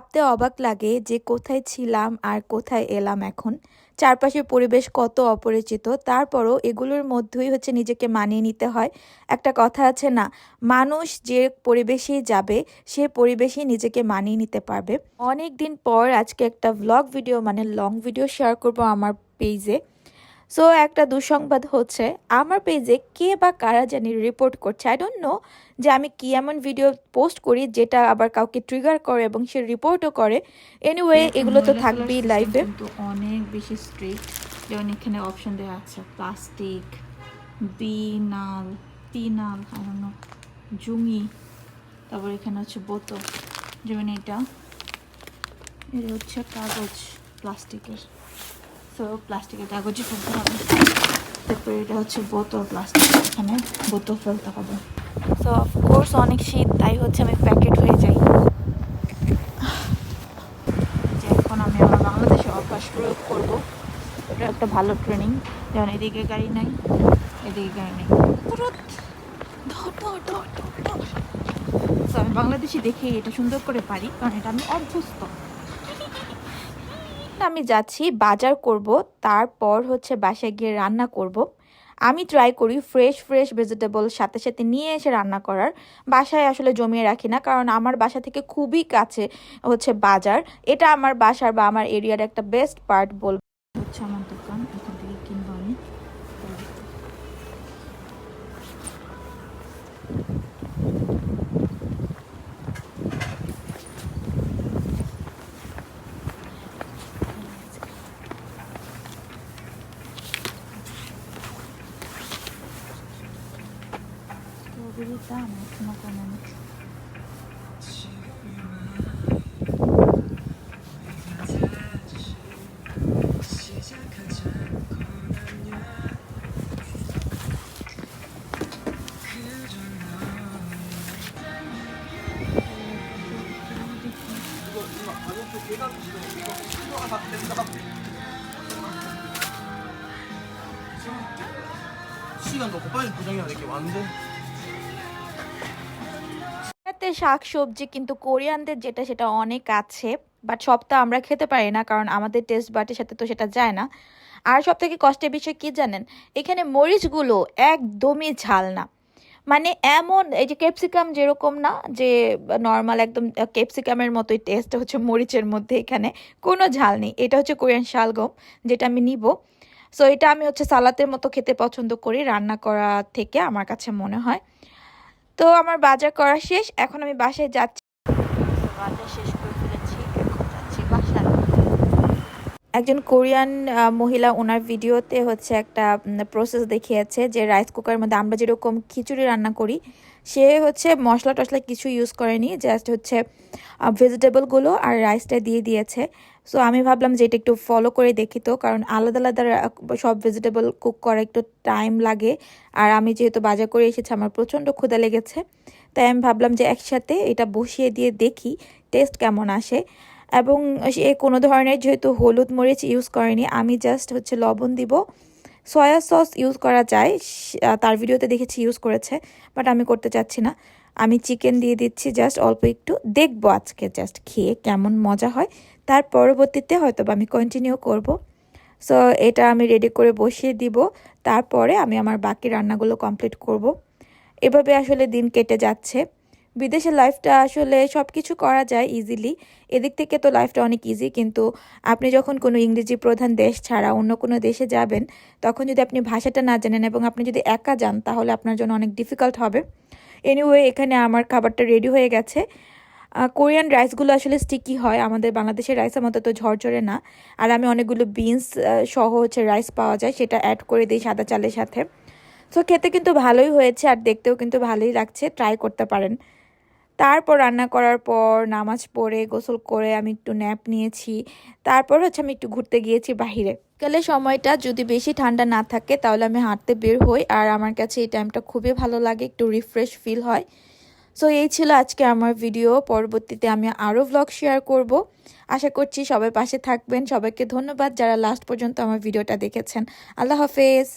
ভাবতে অবাক লাগে যে কোথায় ছিলাম আর কোথায় এলাম এখন। চারপাশের পরিবেশ কত অপরিচিত, তারপরও এগুলোর মধ্যেই হচ্ছে নিজেকে মানিয়ে নিতে হয়। একটা কথা আছে না, মানুষ যে পরিবেশেই যাবে সে পরিবেশেই নিজেকে মানিয়ে নিতে পারবে। অনেক দিন পর আজকে একটা ভ্লগ ভিডিও মানে লং ভিডিও শেয়ার করব আমার পেজে। সো একটা দুঃসংবাদ হচ্ছে, আমার পেজে কে বা কারা জানি রিপোর্ট করছে। আই ডোন্ট নো যে আমি কি এমন ভিডিও পোস্ট করি যেটা আবার কাউকে ট্রিগার করে এবং সে রিপোর্টও করে। এনিওয়ে এগুলো তো থাকবেই লাইফে। কিন্তু অনেক বেশি স্ট্রিক্ট। যেমন এখানে অপশন দেওয়া আছে প্লাস্টিক, বিনাল, পিনাল, জুঙি, তারপর এখানে হচ্ছে বোতল। যেমন এটা হচ্ছে কাগজ প্লাস্টিকের, সো প্লাস্টিকের কাগজই ফেলতে হবে। তারপরে এটা হচ্ছে বোতল, প্লাস্টিক, এখানে বোতল ফেলতে হবে। সো অফকোর্স অনেক শীত, তাই হচ্ছে আমি প্যাকেট হয়ে যাই। যে এখন আমি আমার বাংলাদেশে অভ্যাস প্রয়োগ করবো, এটা একটা ভালো ট্রেনিং। যেমন এদিকে গাড়ি নাই, এদিকে গাড়ি নেই, আমি বাংলাদেশি দেখে এটা সুন্দর করে পারি, কারণ এটা আমি অভ্যস্ত। আমি যাচ্ছি বাজার করব, তারপর হচ্ছে বাসায় গিয়ে রান্না করব। আমি ট্রাই করি ফ্রেশ ফ্রেশ ভেজিটেবল সাথে সাথে নিয়ে এসে রান্না করার। বাসায় আসলে জমিয়ে রাখি না, কারণ আমার বাসা থেকে খুবই কাছে হচ্ছে বাজার। এটা আমার বাসার বা আমার এরিয়ার একটা বেস্ট পার্ট বলবো। হচ্ছে আমার দোকান, এখান থেকে কিনবো আমি। স্ট্রবেরির দাম এখনো কমেনি। 시간 넣고 빨리 고정해야 돼. 이게 완전 শাক সবজি কিন্তু কোরিয়ানদের যেটা সেটা অনেক আছে, বাট সব তো আমরা খেতে পারি না, কারণ আমাদের টেস্ট বাটের সাথে তো সেটা যায় না। আর সব থেকে কষ্টের বিষয় কি জানেন, এখানে মরিচগুলো একদমই ঝাল না। মানে এমন, এই যে ক্যাপসিকাম যেরকম না যে নর্মাল একদম ক্যাপসিকামের মতোই টেস্ট হচ্ছে মরিচের মধ্যে, এখানে কোনো ঝাল নেই। এটা হচ্ছে কোরিয়ান শালগম, যেটা আমি নিব। সো এটা আমি হচ্ছে সালাতের মতো খেতে পছন্দ করি রান্না করা থেকে, আমার কাছে মনে হয়। তো আমার বাজার করা শেষ, এখন আমি বাসায় যাচ্ছি। বাজার শেষ করে ফেলেছি, এখন যাচ্ছি বাসায়। একজন কোরিয়ান মহিলা ওনার ভিডিওতে হচ্ছে একটা প্রসেস দেখিয়েছে যে রাইস কুকারের মধ্যে আমরা যেরকম খিচুড়ি রান্না করি, সে হচ্ছে মশলা টশলা কিছু ইউজ করেনি, জাস্ট হচ্ছে ভেজিটেবলগুলো আর রাইসটা দিয়ে দিয়েছে। সো আমি ভাবলাম যে এটা একটু ফলো করে দেখি, তো কারণ আলাদা আলাদা সব ভেজিটেবল কুক করা একটু টাইম লাগে। আর আমি যেহেতু বাজার করে এসেছি, আমার প্রচণ্ড ক্ষুধা লেগেছে, তাই আমি ভাবলাম যে একসাথে এটা বসিয়ে দিয়ে দেখি টেস্ট কেমন আসে। এবং সে কোনো ধরনের যেহেতু হলুদ মরিচ ইউজ করেনি, আমি জাস্ট হচ্ছে লবণ দিব। সয়া সস ইউজ করা যায়, তার ভিডিওতে দেখেছি ইউজ করেছে, বাট আমি করতে চাচ্ছি না। আমি চিকেন দিয়ে দিচ্ছি জাস্ট অল্প একটু, দেখবো আজকে জাস্ট খেয়ে কেমন মজা হয়, তার পরবর্তীতে হয়তো বা আমি কন্টিনিউ করব। সো এটা আমি রেডি করে বসিয়ে দিব, তারপরে আমি আমার বাকি রান্নাগুলো কমপ্লিট করব। এভাবে আসলে দিন কেটে যাচ্ছে। বিদেশের লাইফটা আসলে সব কিছু করা যায় ইজিলি, এদিক থেকে তো লাইফটা অনেক ইজি, কিন্তু আপনি যখন কোনো ইংরেজি প্রধান দেশ ছাড়া অন্য কোনো দেশে যাবেন, তখন যদি আপনি ভাষাটা না জানেন এবং আপনি যদি একা যান, তাহলে আপনার জন্য অনেক ডিফিকাল্ট হবে। এনিওয়ে এখানে আমার খাবারটা রেডি হয়ে গেছে। কোরিয়ান রাইসগুলো আসলে স্টিকি হয়, আমাদের বাংলাদেশের রাইসের মতো তো ঝরঝরে না। আর আমি অনেকগুলো বিনস সহ হচ্ছে রাইস পাওয়া যায়, সেটা অ্যাড করে দিই সাদা চালের সাথে। সো খেতে কিন্তু ভালোই হয়েছে আর দেখতেও কিন্তু ভালোই লাগছে, ট্রাই করতে পারেন। তারপর রান্না করার পর নামাজ পড়ে গোসল করে আমি একটু ন্যাপ নিয়েছি। তারপর হচ্ছে আমি একটু ঘুরতে গিয়েছি বাহিরে। বিকালে সময়টা যদি বেশি ঠান্ডা না থাকে তাহলে আমি হাঁটতে বের হই, আর আমার কাছে এই টাইমটা খুবই ভালো লাগে, একটু রিফ্রেশ ফিল হয়। সো এই ছিল আজকে আমার ভিডিও, পরবর্তীতে আমি আরও ভ্লগ শেয়ার করব। আশা করছি সবাই পাশে থাকবেন। সবাইকে ধন্যবাদ যারা লাস্ট পর্যন্ত আমার ভিডিওটা দেখেছেন। আল্লাহ হাফেজ।